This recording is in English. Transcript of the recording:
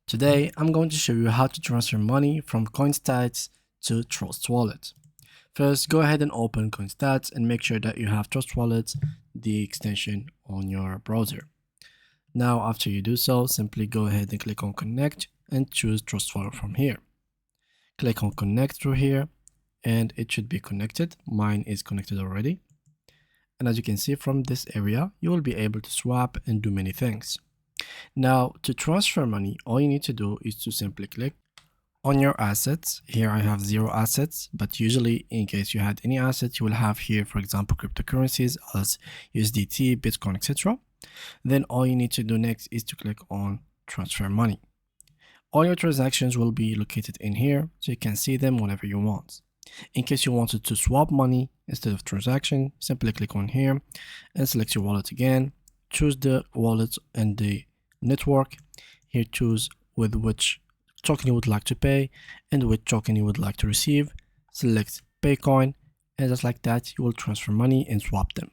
Today, I'm going to show you how to transfer money from CoinStats to Trust Wallet. First, go ahead and open CoinStats and make sure that you have Trust Wallet, the extension on your browser. Now, after you do so, simply go ahead and click on Connect and choose Trust Wallet from here. Click on Connect through here and it should be connected. Mine is connected already. And as you can see from this area, you will be able to swap and do many things. Now, to transfer money, all you need to do is to simply click on your assets. Here I have 0 assets, but usually in case you had any assets, you will have here, for example, cryptocurrencies as USDT, Bitcoin, etc. Then all you need to do next is to click on transfer money. All your transactions will be located in here, so you can see them whenever you want. In case you wanted to swap money instead of transaction, simply click on here and select your wallet again. Choose the wallet and the network. Here choose with which token you would like to pay and which token you would like to receive. Select Paycoin, and just like that you will transfer money and swap them.